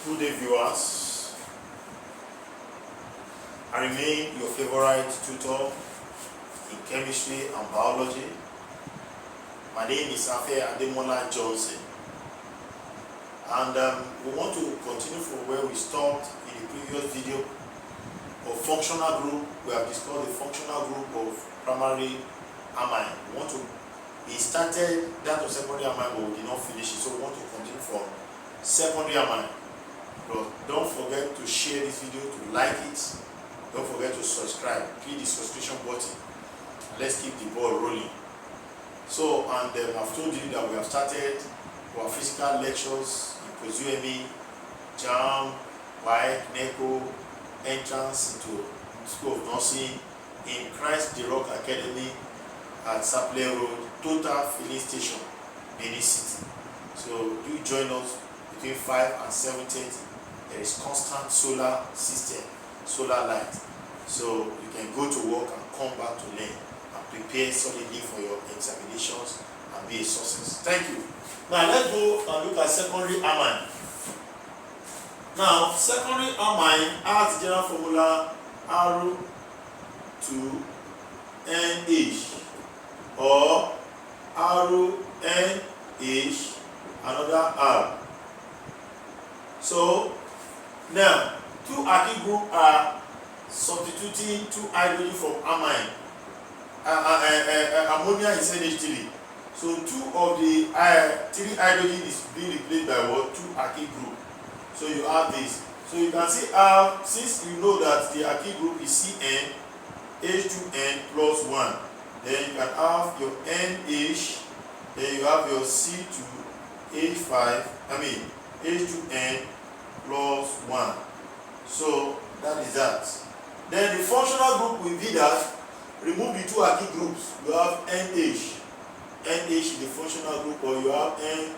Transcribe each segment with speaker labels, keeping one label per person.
Speaker 1: Good day, viewers. I remain your favorite tutor in chemistry and biology. My name is Afe Ademola Johnson, and we want to continue from where we stopped in the previous video of functional group. We have discussed the functional group of primary amine. We started that of secondary amine, but we did not finish it, so we want to continue from secondary amine. But don't forget to share this video, to like it. Don't forget to subscribe. Click the subscription button. And let's keep the ball rolling. So, and I've told you that we have started our physical lectures in Post-UME, JAM, WAEC, NECO, entrance into School of Nursing in Christ the Rock Academy at Saple Road, Total Filling Station, Benin City. So do join us between 5 and 7:30. There is constant solar system, solar light. So you can go to work and come back to learn and prepare solidly for your examinations and be a success. Thank you. Now let's go and look at secondary amine. Now secondary amine has the general formula R2NH or RNH another R. So now two alkyl group are substituting two hydrogen from amine. Ammonia is NH3. So two of the three hydrogen is being replaced by what? Two alkyl group. So you have this. So you can see since you know that the alkyl group is CN, H2N plus 1. Then you can have your NH, then you have your C2H5, H2N plus 1. So that is that. Then the functional group will be that remove the two alkyl groups. You have NH. NH is the functional group, or you have NH.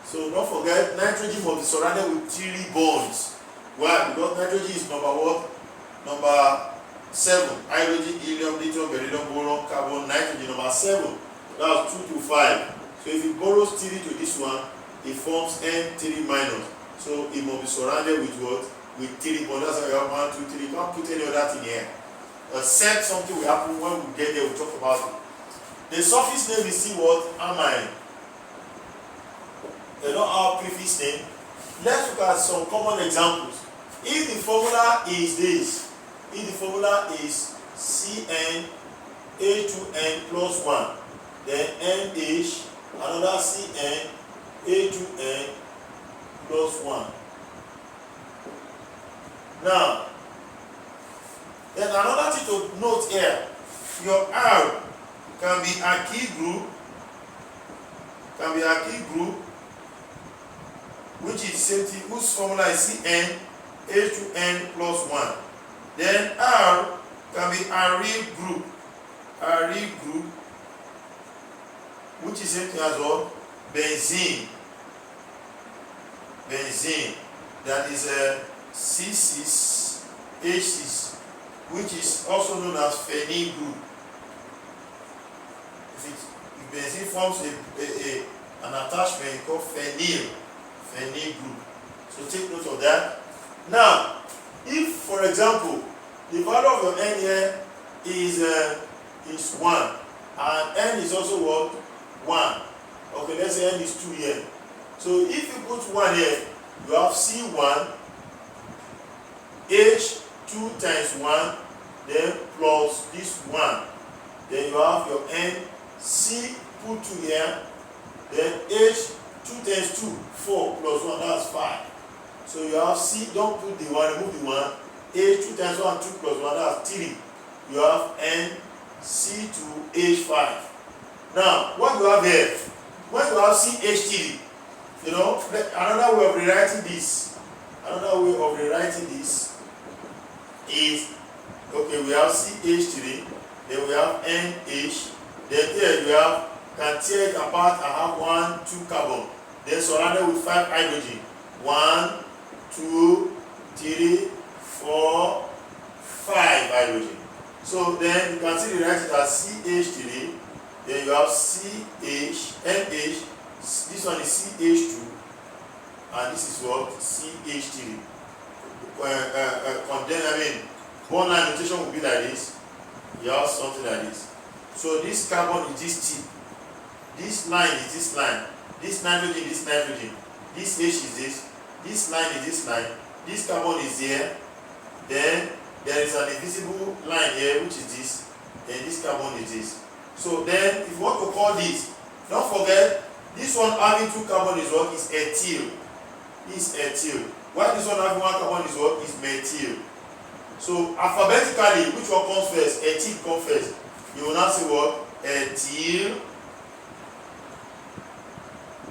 Speaker 1: So don't forget, nitrogen must be surrounded with 3 bonds. Why? Because nitrogen is number what? Number 7. Hydrogen, helium, lithium, beryllium, boron, carbon, nitrogen. Number 7. That's 2 to 5. So if it borrows 3 to this one, it forms N3 minus. So it must be surrounded with what? With 3 bonds. That's why you have 1, 2, 3. You can't put any other thing here. Except something will happen when we get there, we'll talk about it. The surface name is still what? Amine. They don't have prefix name. Let's look at some common examples. If the formula is this, if the formula is Cn A2N plus 1, then NH, another Cn A2N plus 1. Now, then another thing to note here, your R can be alkyl group, which is same thing, whose formula is Cn H2N plus 1. Then R can be aryl group, which is same thing as what? Benzene. That is a C6H6, which is also known as phenyl group. If benzene forms an attachment called phenyl group. So take note of that. Now, if for example the value of your N here is 1 and N is also what? 1. Okay, let's say N is 2 here. So if you put 1 here, you have C1 H2 times 1, then plus this 1. Then you have your N, C put 2 here, then H 2 times 2, 4 plus 1, that's 5. So you have C, don't put the 1, remove the 1. H 2 times 1, 2 plus 1, that's 3. You have N, C2H5. Now, what you have here, when you have CH3, you know, another way of rewriting this is, okay, we have CH3, then we have NH, then here we have, can tear it apart and have 1, 2 carbon, then surrounded with 5 hydrogen. 1, 2, 3, 4, 5 hydrogen. So then you can see the right as CH3, then you have CH, NH, This one is CH2 and this is what? CH3. Bond line notation will be like this. You have something like this. So this carbon is this tip. This line is this line. This nitrogen is this nitrogen. This H is this. This line is this line. This carbon is here. Then there is an invisible line here, which is this. Then this carbon is this. So then, if you want to call this, don't forget, this one having two carbon is what? Is ethyl. This is ethyl. While this one having one carbon is what? Is methyl. So alphabetically, which one comes first? Ethyl comes first. You will now say what? Ethyl,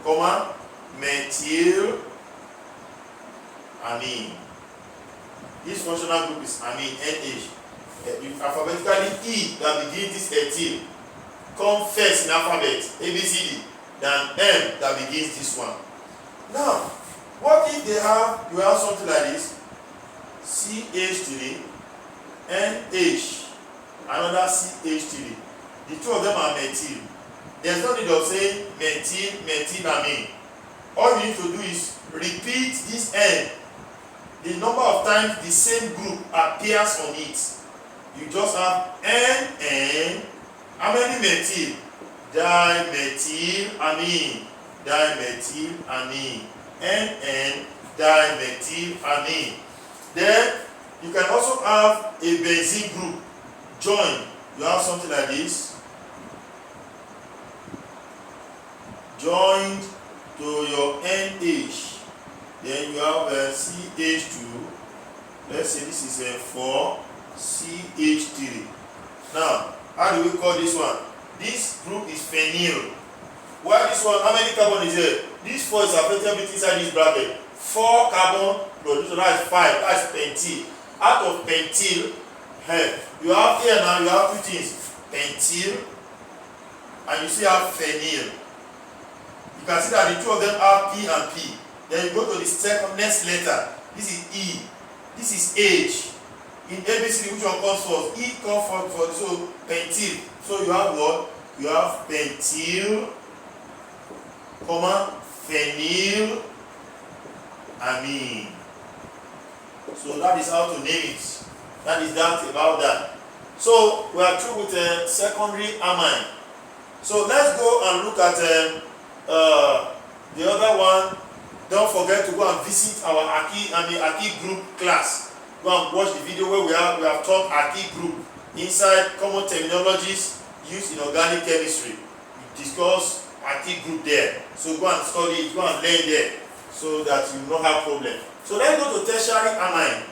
Speaker 1: comma, methyl, amine. This functional group is amine, NH. Alphabetically, E that begins this ethyl come first in alphabet, ABCD, than M that begins this one. Now, what if they have, you have something like this, CH3, NH, another CH3. The two of them are methyl. There's no need of saying methyl, amine. All you need to do is repeat this N. The number of times the same group appears on it. You just have N. How many methyl? Dimethyl amine. Dimethyl amine. N dimethyl amine. Then you can also have a benzene group join. You have something like this. Joined to your NH. Then you have CH2. Let's say this is 4 CH3. Now, how do we call this one? This group is phenyl. While this one, how many carbon is there? This 4 is separated inside this bracket. 4 carbon plus this one, that is 5. That's pentyl. Out of pentyl, you have here now, you have two things. Pentyl, and you see have phenyl. You can see that the two of them have P and P. Then you go to the second next letter. This is E. This is H. In ABCD, which one comes first? E comes first, so pentyl. So you have what? You have pentyl, comma, phenyl, amine. So that is how to name it. That is that about that. So we are through with secondary amine. So let's go and look at the other one. Don't forget to go and visit our Aki group class. Go and watch the video where we have taught Aki group inside common terminologies used in organic chemistry. We discuss Aki group there. So go and study it, go and learn there so that you will not have problem. So let's go to tertiary amine.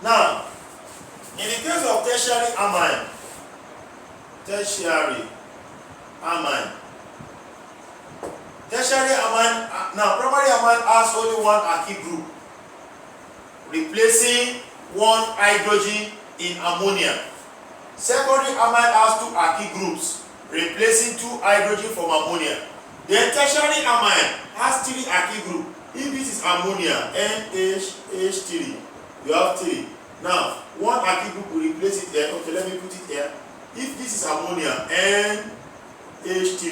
Speaker 1: Now, in the case of tertiary amine, now primary amine has only one alkyl group, replacing one hydrogen in ammonia. Secondary amine has two alkyl groups, replacing two hydrogen from ammonia. Then tertiary amine has three alkyl groups. If this is ammonia, NH3, you have 3. Now, one alkyl group will replace it here. Okay, let me put it here. If this is ammonia, NH3,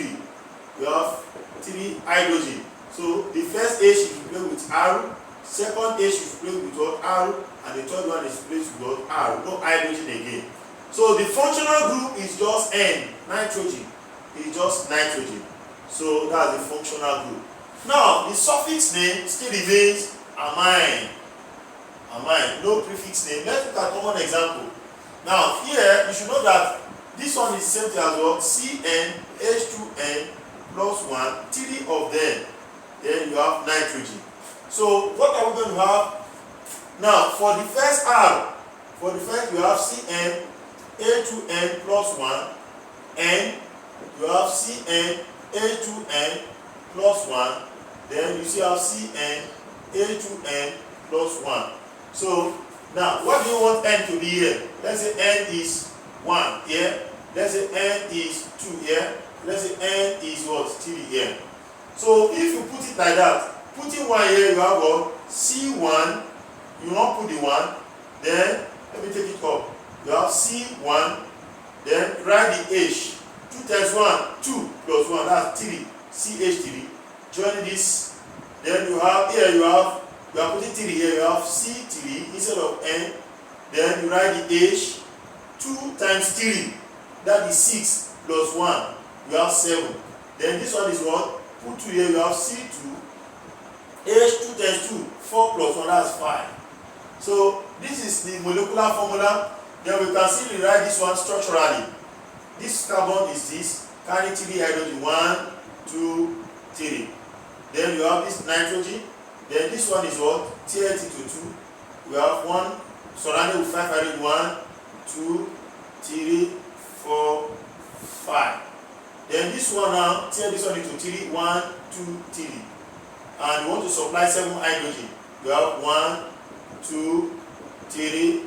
Speaker 1: you have 3 hydrogen. So the first H is replaced with R, second H is replaced with what? R, and the third one is replaced with what? R. No hydrogen again. So the functional group is just N, nitrogen. It's just nitrogen. So that's the functional group. Now, the suffix name still remains amine. Amine, no prefix name. Let's look at a common example. Now, here you should know that this one is the same thing as what? Cn, H2n plus 1, 3 of them. Then you have nitrogen. So, what are we going to have? Now, for the first R, for the first you have Cn, A2n plus 1, and you have Cn, A2n plus 1, then you see have Cn, A2n plus 1. So Now, what do you want N to be here? Let's say N is 1 here. Let's say N is 2 here. Let's say N is what? 3 here. So if you put it like that, putting 1 here, you have what? C1. You want to put the 1. Then, let me take it up. You have C1. Then write the H. 2 times 1, 2 plus 1, that's 3. CH3. Join this. Then you have here, you are putting 3 here, you have C3 instead of N. Then you write the H. 2 times 3, that is 6 plus 1, you have 7. Then this one is what? Put 2 here, you have C2. H2 times 2, 4 plus 1, that's 5. So this is the molecular formula. Then we can still rewrite this one structurally. This carbon is this, carrying 3 hydrogen, 1, 2, 3. Then you have this nitrogen. Then this one is what? TLT to 2. You have 1 surrounded with 5 hydrogen, 1, 2, 3, 4, 5. Then this one now, tear this one into 3, 1, 2, 3. And you want to supply 7 hydrogen. You have 1, 2, 3,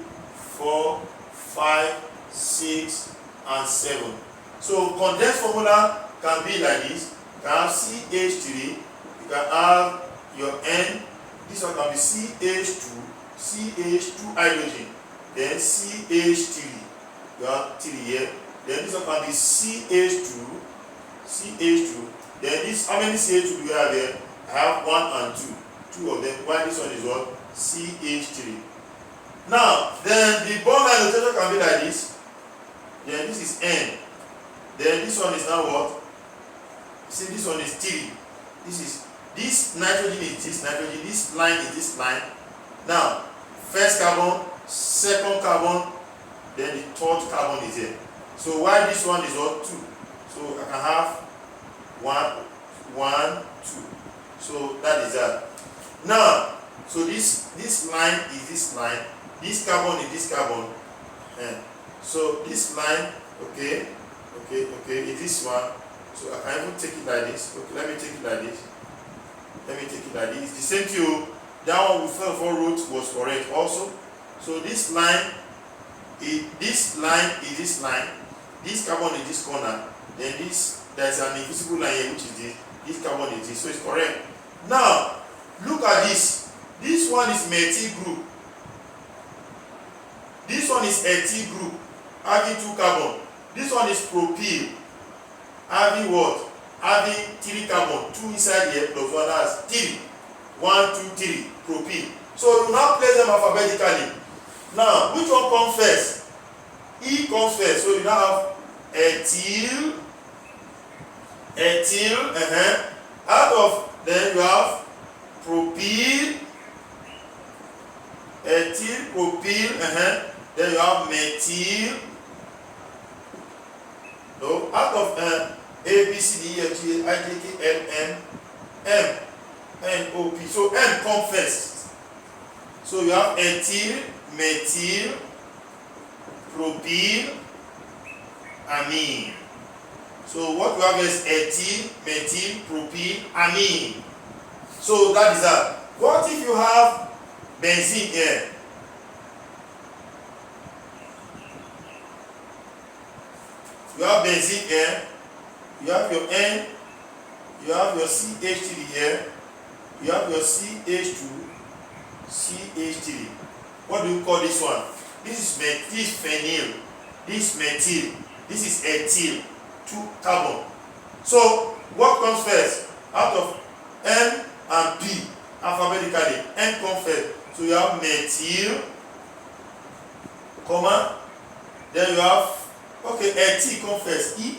Speaker 1: 4, 5, 6, and 7. So condensed formula can be like this. You can have CH3, you can have your N, this one can be CH2, CH2 hydrogen, then CH3, you have 3 here, then this one can be CH2, CH2, then this, how many CH2 do you have here? I have 1 and 2, 2 of them, while this one is what? CH3. Now, then the bond line notation can be like this. Then this is N. Then this one is now what? You see, this one is 3. This nitrogen is this nitrogen, this line is this line. Now, first carbon, second carbon, then the third carbon is here. So why this one is what? 2. So I can have 1, 2. So that is that. Now, so this line is this line, this carbon is this carbon. So this line, okay, is this one. So I can even take it like this. Okay, let me take it like this. It's the same thing. That one we first wrote was correct also. So this line is this line. This carbon is this corner. Then there's an invisible line here, which is this. This carbon is this. So it's correct. Now look at this. This one is methyl group. This one is ethyl group, having 2 carbon. This one is propyl, having what? Having 3 carbon, 2 inside here plus 1, that's 3. 1, 2, 3, propyl. So you now place them alphabetically. Now, which one comes first? E comes first. So you now have ethyl, out of, then you have propyl, ethyl, propyl, then you have methyl. No, out of A, B, C, D, E, F, G, I, J, K, L, M, N, O, P. So M comes first. So you have ethyl, methyl, propyl, amine. So what you have is ethyl, methyl, propyl, amine. So that is that. What if you have benzene here? You have benzene here, you have your N, you have your CH3 here, you have your CH2, CH3. What do you call this one? This is phenyl, this is methyl, this is ethyl, 2 carbon. So what comes first? Out of N and P, alphabetically, N comes first. So you have methyl, comma, then you have, okay, ethyl comes first, E.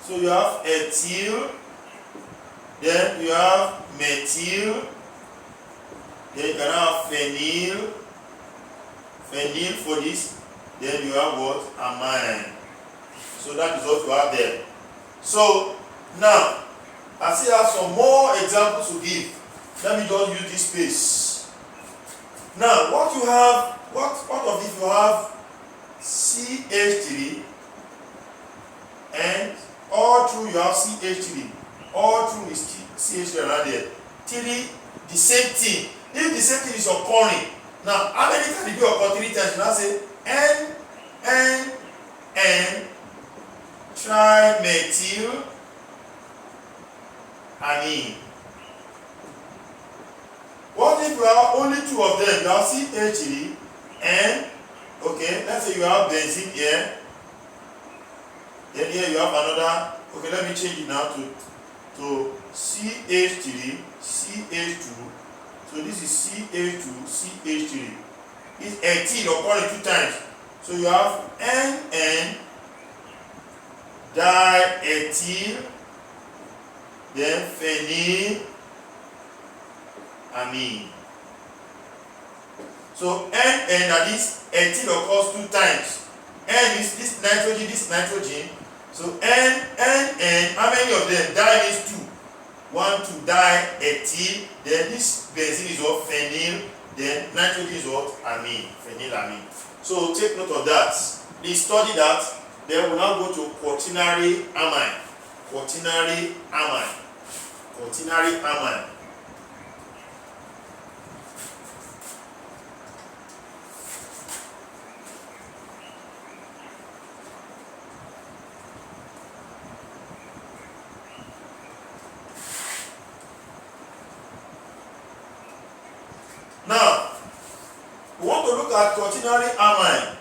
Speaker 1: So you have ethyl, then you have methyl, then you can have phenyl for this, then you have what? Amine. So that is what you have there. So now, I still have some more examples to give. Let me just use this space. Now, what you have, what of if you have CH3 and all through you have CH3, all through is CH3 around there. 3, the same thing. If the same thing is occurring, Now, how many can it be occur 3 times? You now say N trimethyl amine. What if you have only 2 of them? You have CH3, N, okay, let's say you have benzene here, then here you have another, okay, let me change it now to CH3, CH2, so this is CH2, CH3. This ethyl occurring 2 times, so you have NN diethyl, then phenyl amine. So NN, that is ethyl occurs 2 times. N is this nitrogen. So NN, how many of them? Di means 2. 1 to diethyl. Then this benzene is what? Phenyl. Then nitrogen is what? Amine. Phenylamine. So take note of that. Please study that. Then we'll now go to quaternary amine. Quaternary amine. Quaternary amine. Now, we want to look at quaternary amine.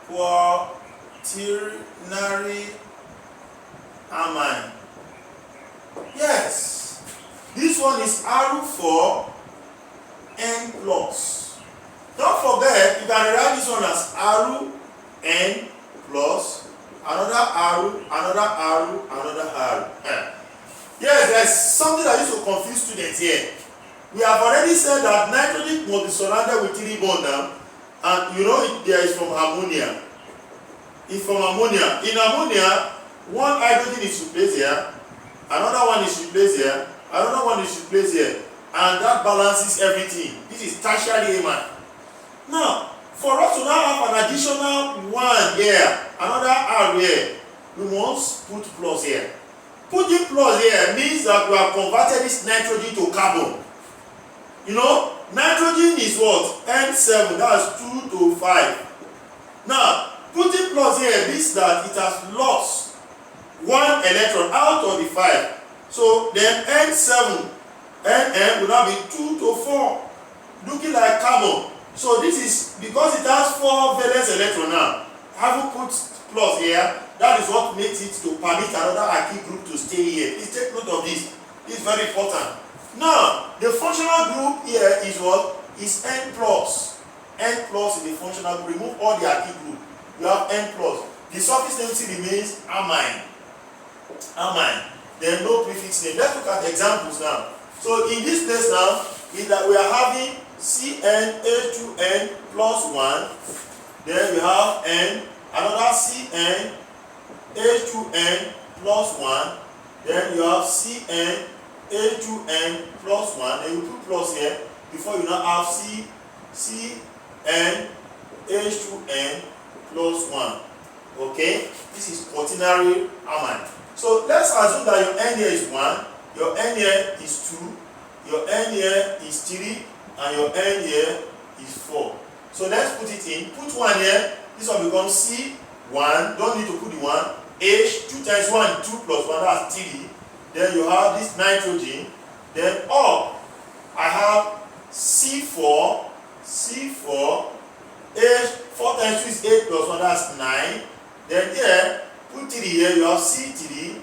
Speaker 1: Quaternary amine. Yes, this one is Ru4N plus. Don't forget, you can write this one as Ru(N) plus another Ru, another Ru, another Ru. Yes, there's something that used to confuse students here. We have already said that nitrogen must be surrounded with 3 bonds now, and you know there is from ammonia. It's from ammonia. In ammonia, 1 hydrogen is replaced here, another one is replaced here, another one is replaced here, and that balances everything. This is tertiary amine. Now, for us to now have an additional 1 here, another R here, we must put plus here. Putting plus here means that we have converted this nitrogen to carbon. You know, nitrogen is what? N7, that's 2 to 5. Now, putting plus here means that it has lost 1 electron out of the 5. So then N7, Nn will now be 2 to 4, looking like carbon. So this is because it has 4 valence electron now. Having put plus here, that is what makes it to permit another alkyl group to stay here. Please take note of this. It's very important. Now, the functional group here is what? Is N plus. N plus is the functional group. Remove all the alkyl group. You have N plus. The surface name still remains amine. Amine. Then no prefix name. Let's look at examples now. So in this place now, is that we are having CnH2n plus 1. Then we have N, another CnH2n plus 1. Then you have CnH2n plus 1. Then you put plus here before you now have CnH2n plus 1. Okay? This is quaternary amine. So let's assume that your N here is 1, your N here is 2, your N here is 3, and your N here is 4. So let's put it in. Put 1 here. This one becomes C1. Don't need to put the 1. H, 2 times 1, 2 plus 1, that's 3. Then you have this nitrogen. Then I have C4, H, 4 times 2 is 8 plus 1, that's 9. Then here, put 3 here, you have C3,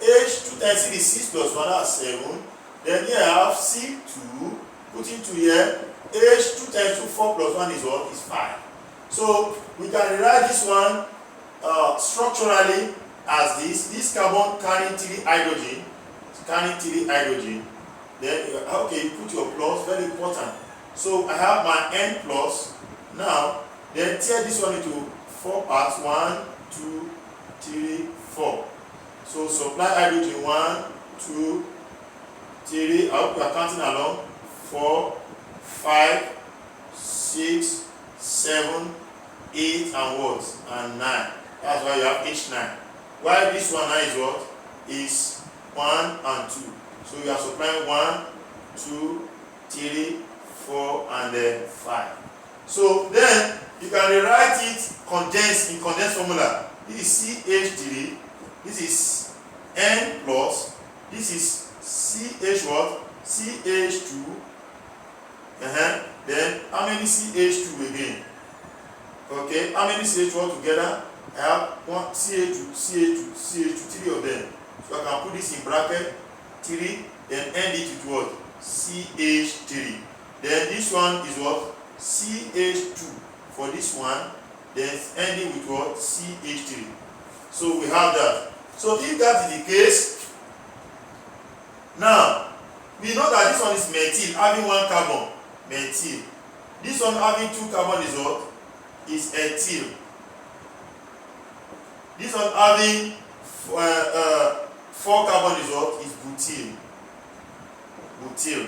Speaker 1: H, 2 times 3 is 6 plus 1, that's 7. Then here I have C2, put into here, H, 2 times 2, 4 plus 1 is what? Is 5. So we can rewrite this one structurally as this carbon carrying 3 hydrogen, Then, okay, you put your plus, very important. So I have my N plus. Now, then tear this one into 4 parts, 1, 2, 3, 4. So supply hydrogen 1, 2, 3. I hope you are counting along. 4, 5, 6, 7, 8, and what? And 9. That's why you have H9. While this one now is what? Is 1 and 2. So you are supplying 1, 2, 3, 4, and then 5. So then you can rewrite it condensed in condensed formula. This is CH3, this is N plus, this is CH what? CH2. Then how many CH2 again? Okay, how many CH1 together? I have one CH2, CH2, CH2, 3 of them. So I can put this in bracket 3, then end it with what? CH3. Then this one is what? CH2 for this one, then ending with what? CH3. So we have that. So if that is the case, now we know that this one is methyl having 1 carbon, methyl. This one having 2 carbon is what? Is ethyl. This one having 4 carbon is what? Is butyl. Butyl.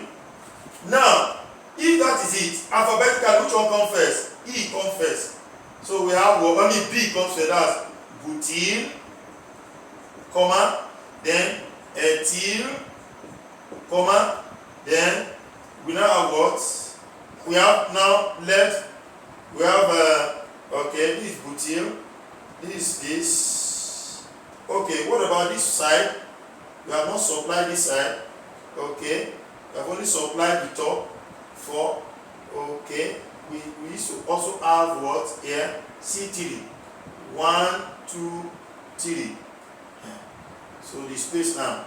Speaker 1: Now, if that is it, alphabetically, which one comes first? E comes first. So we have what? Only B comes first. That's butyl, comma, then ethyl, comma, then we now have what? We have now left. We have okay, this is butyl, this is this. Okay, what about this side? We have not supplied this side. Okay, we have only supplied the top 4. Okay, we used to also have what here? C3. 1, 2, 3. So the space now,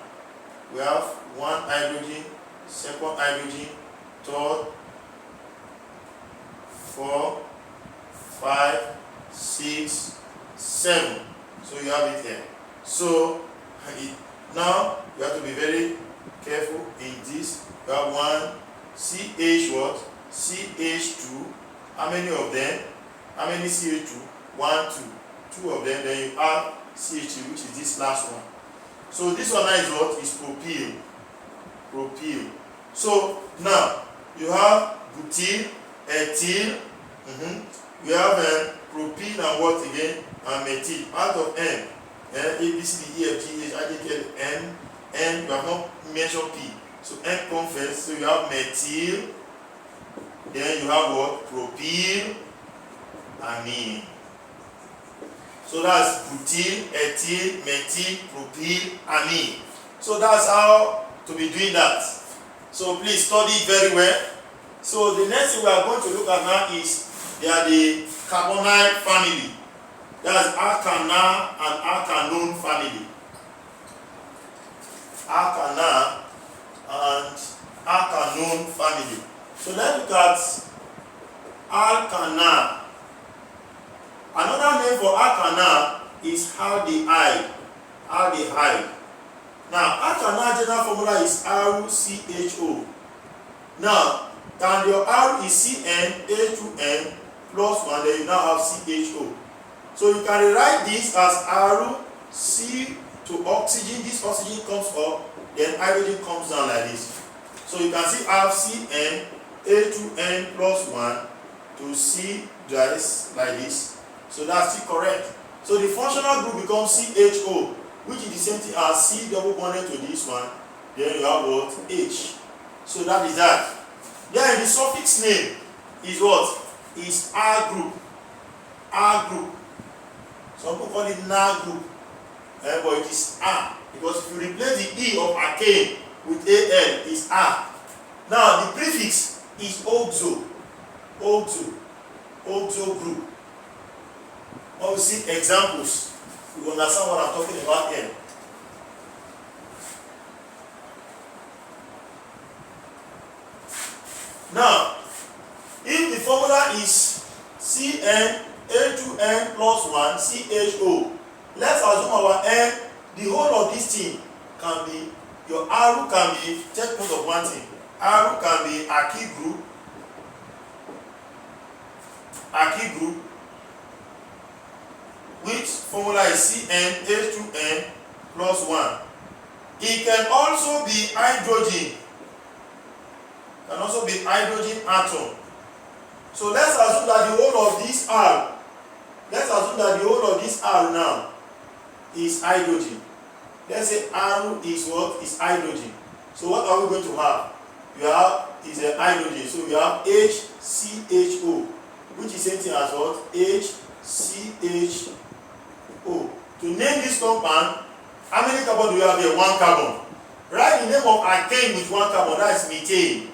Speaker 1: we have 1 hydrogen, second hydrogen, third, 4, 5, 6, 7. So you have it here. So now you have to be very careful in this. You have 1 CH what? CH2. How many of them? How many CH2? 1, 2. 2 of them. Then you have CH2, which is this last one. So this one now is what? Is propyl. Propyl. So now you have butyl, ethyl. We have propyl and what again? And methyl. Out of M, A, B, C, D, E, F, G, H, I, J, K, L, M, N. You have not mentioned P. So M comes first. So you have methyl. Then you have what? Propyl, amine. So that's butyl, ethyl, methyl, propyl, amine. So that's how to be doing that. So please study it very well. So the next thing we are going to look at now is they are the carbonyl family. That's alkanal and alkanone family. Alkanal and alkanone family. So let's look at alkanal. Another name for alkanal is aldehyde. Aldehyde. Now, alkanal general formula is RCHO. Now, and your R is CN, A2N plus 1, then you now have CHO. So you can rewrite this as R, C to oxygen. This oxygen comes up, then hydrogen comes down like this. So you can see RCN, A2N plus 1 to C dries like this. So that's still correct. So the functional group becomes CHO, which is the same thing as C double bonded to this one. Then you have what? H. So that is that. Then the suffix name is what? Is R group. R group. Some people call it NA group. But it is R. Because if you replace the E of alkane with AL, it's R. Now the prefix is oxo. Oxo. Oxo group. When we see examples, you understand what I'm talking about here. Now, if the formula is Cn A2N plus 1 CHO, let's assume our N, the whole of this thing can be, your R can be, take note of one thing, R can be alkyl group, which formula is Cn H2N plus 1. It can also be hydrogen. Can also be hydrogen atom. So let's assume that the whole of this R, now is hydrogen. Let's say R is what? Is hydrogen. So what are we going to have? you have is a hydrogen, so you have HCHO, which is same thing as what? HCHO. To name this compound, how many carbon do you have here? One carbon. Write the name of alkane with one carbon, that is methane.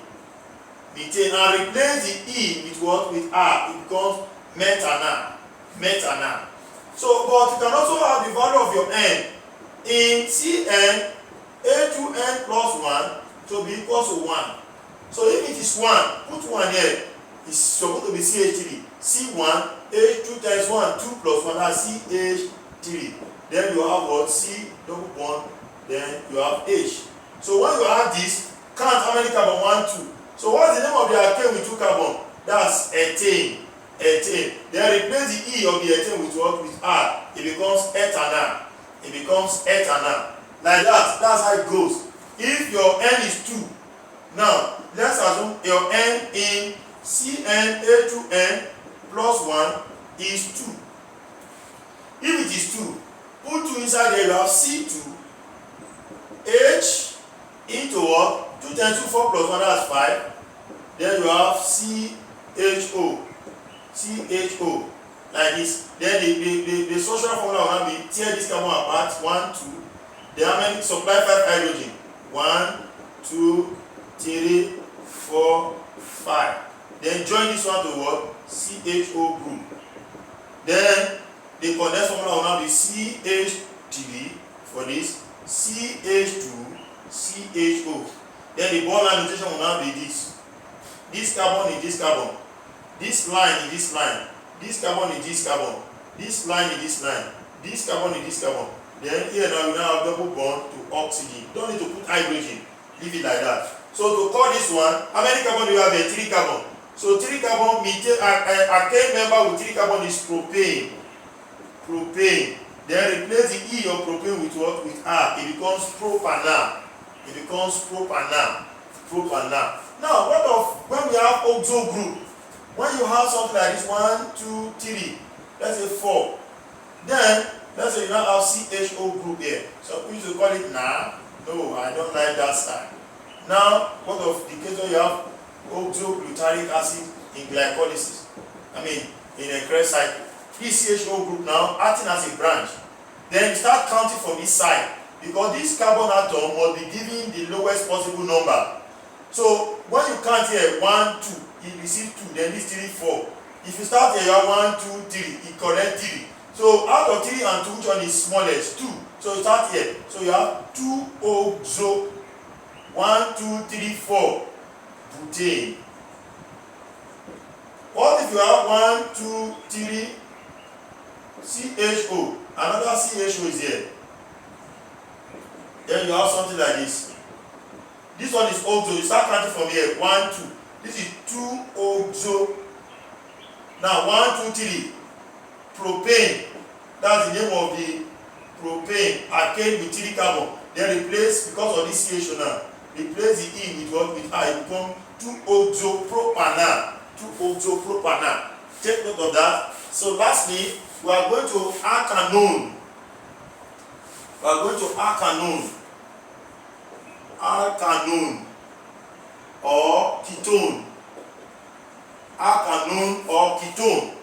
Speaker 1: Methane, and replace the E with what? With R. It becomes methanol. Methanol. So, but you can also have the value of your N. In Cn, A2N plus 1 to be equals to 1. So if it is 1, put 1 here. It's supposed to be CH3. C1, H2 times 1, 2 plus 1, that's CH3. Then you have what? C double bond, then you have H. So when you add this, count how many carbon? 1, 2. So what's the name of the alkane with 2 carbon? That's ethane. Ethane. Then replace the E of the ethane with what? With R. It becomes ethanol. It becomes ethanol. Like that. That's how it goes. If your N is 2, now let's assume your N in CnA2n plus 1 is 2. If it is 2, put 2 inside there, you have C2 H into what? 2 times 2, 4 plus 1, that's 5. Then you have CHO. CHO. Like this. Then the social formula will now be tear this carbon apart. 1, 2. Then how many? Supply 5 hydrogen. 1, 2, 3, 4, 5. Then join this one to what? CHO group. Then the condensed formula will now be CH3 for this, CH2, CHO. Then the bond line notation will now be this. This carbon is this carbon. This line is this line. This carbon is this carbon. This line is this line. This carbon is this carbon. Then here now we now have double bond to oxygen. Don't need to put hydrogen. Leave it like that. So to call this one, how many carbon do you have here? 3 carbon. So 3 carbon, alkane member with 3 carbon is propane. Propane. Then replace the E of propane with what? With R. It becomes propanol. It becomes propanol. Propanol. Now, what of when we have oxo group? When you have something like this, 1, 2, 3, let's say 4. Then, let's say you now have CHO group here. So we should call it NA. No, I don't like that style. Now, what of the case where you have oxoglutaric acid in glycolysis? I mean, in a Krebs cycle. This CHO group now acting as a branch. Then you start counting from this side, because this carbon atom must be given the lowest possible number. So when you count here 1, 2, you receive 2, then this 3, 4. If you start here, you have 1, 2, 3, it correct 3. So out of 3 and 2, which one is smallest? 2. So you start here. So you have 2 oxo, 1, 2, 3, 4 butane. What if you have 1, 2, 3 CHO? Another CHO is here. Then you have something like this. This one is oxo. You start counting from here. 1, 2. This is 2 oxo. Now 1, 2, 3. Propane. That's the name of the propane. Alkane with 3 carbon. Then replace, because of this CHO now, replace the E with what? With I. It becomes 2-oxopropanol. 2-oxopropanol. Take note of that. So lastly, we are going to arcanone. We are going to arcanone. Arcanone or ketone. Arcanone or ketone.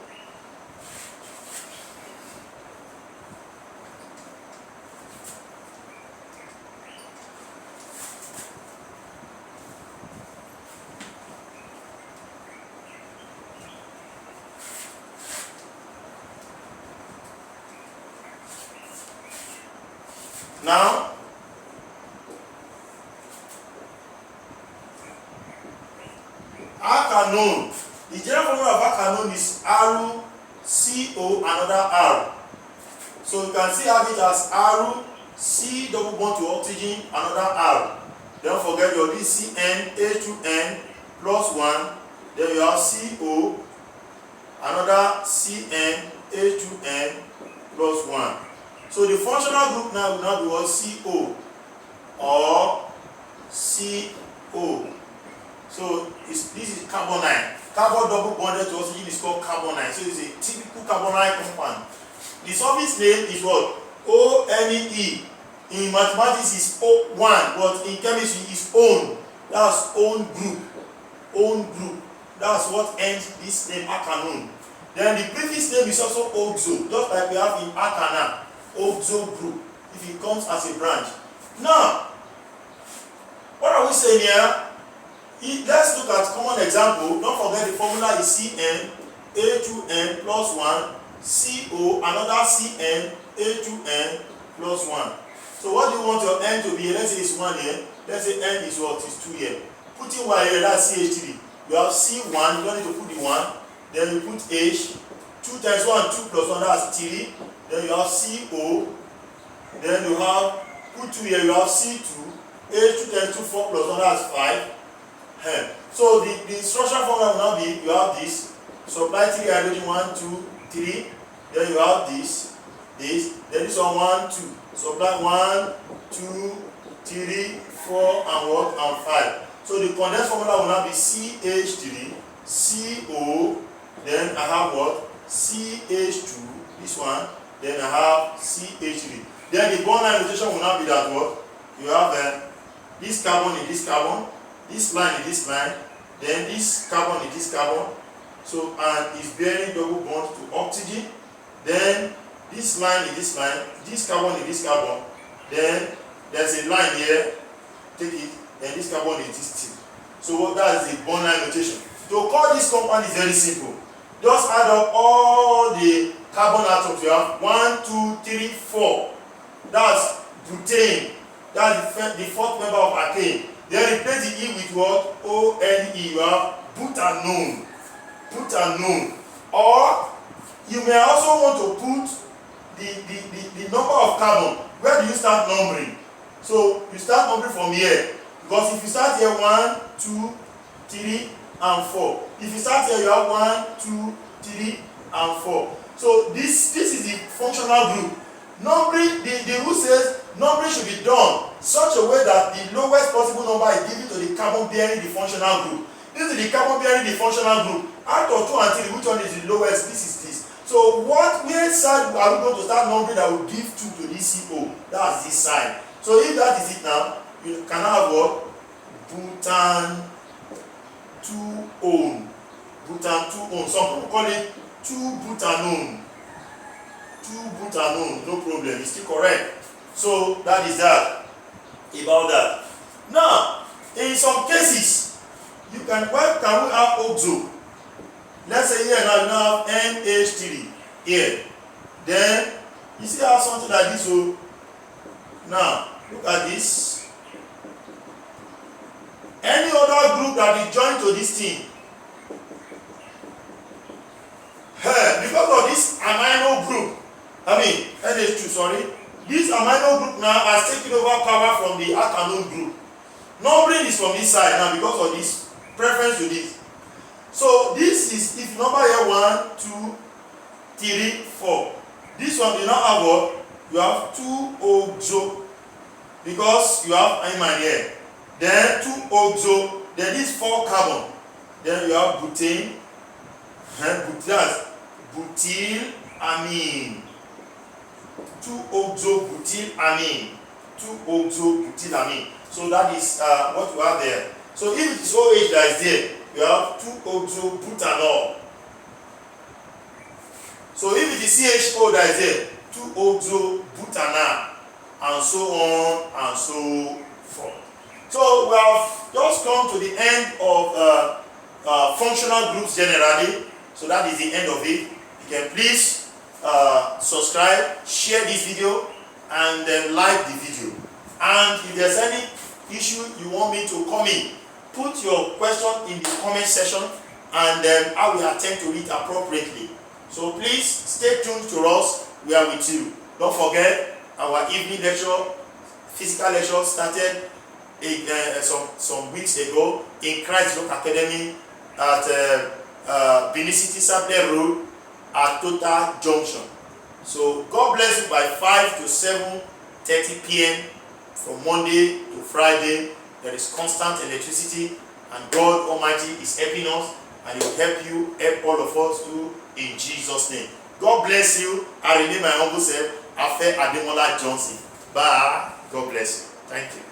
Speaker 1: Now, arcanone. The general formula of arcanone is RuCO another R. So you can see have it as RuC double bond to oxygen another R. Don't forget your CN A2N plus 1. Then you have CO another CN A2N plus 1. So the functional group now will not be what? CO or CO. So this is carbonyl. Carbon double bonded to oxygen is called carbonyl. So it's a typical carbonyl compound. The surface name is what? ONE. In mathematics is O1, but in chemistry is ON. That's own group. Own group. That's what ends this name Akanon. Then the previous name is also oxo, just like we have in Akana, oxo group, if it comes as a branch. Now, what are we saying here? Let's look at common example. Don't forget the formula is Cn, A2n plus 1, CO, another Cn, A2n plus 1. So what do you want your n to be? Let's say it's 1 here. Let's say n is what? Is 2 here. Putting y here, that's CH3. You have C1, you don't need to put the 1. Then you put H. 2 times 1, 2 plus 1, that's 3. Then you have CO. Then you have, put 2 here, you have C2. H 2 times 2, 4 plus 1, that's 5. So the structural formula will now be, you have this. Supply 3 hydrogen, 1, 2, 3. Then you have this. Then this one, 1, 2. Supply 1, 2, 3, 4, and what? And 5. So the condensed formula will now be CH3, CO, then I have what? CH2, this one, then I have CH3. Then the bond line notation will now be that what? You have this carbon in this carbon, this line in this line, then this carbon in this carbon. So, and it's bearing double bond to oxygen. Then this line in this line, this carbon in this carbon. Then there's a line here, take it, then this carbon is this thing. So that is the bond line notation. To call this compound is very simple. Just add up all the carbon atoms you have. 1, 2, 3, 4. That's butane. That's the fourth member of alkane. Then replace the E with what? O-N-E. You have butanone. Butanone. Or you may also want to put the number of carbon. Where do you start numbering? So you start numbering from here. Because if you start here 1, 2, 3, and 4. If you start here, you have 1, 2, 3, and 4. So this is the functional group. Numbering, the rule says numbering should be done such a way that the lowest possible number is given to the carbon bearing the functional group. This is the carbon bearing the functional group. Out of 2 and 3, which one is the lowest? This is this. So where side are we going to start numbering that will give 2 to this CO? That's this side. So if that is it now, you can have what? Butan 2-one. Butan 2-one. Some people call it 2-butanone. 2-butanone, no problem, it's still correct. So that is that about that. Now, in some cases, you can, why can we have oxo? Let's say here now you now have NH3 here. Then you see how something like this. So now look at this. Any other group that is joined to this thing, because of this amino group, NH2, sorry, this amino group now has taken over power from the alkanone group. Numbering is from this side now because of this preference to this. So this is, if number here 1, 2, 3, 4. This one you now have what? You have 2-oxo because you have amine here. Then 2-oxo, then this 4 carbon. Then you have butane, that's butylamine. 2-oxo-butylamine. 2-oxo-butylamine. So that is what you have there. So if it is OH that is there, you have 2-oxo-butanol. So if it is CHO that is there, 2-oxo-butanal, and so on and so forth. So we have just come to the end of functional groups generally. So that is the end of it. You can please subscribe, share this video, and then like the video. And if there's any issue you want me to come in, put your question in the comment section, and then I will attend to it appropriately. So please stay tuned to us. We are with you. Don't forget our evening lecture, physical lecture started some weeks ago in Christ Rock Academy at Benin City Saple Road at Total Junction. So God bless you by 5 to 7:30 p.m. from Monday to Friday. There is constant electricity, and God Almighty is helping us, and He will help you, help all of us too, in Jesus' name. God bless you. I remain my humble self, Afe Ademola Johnson. Bye. God bless you. Thank you.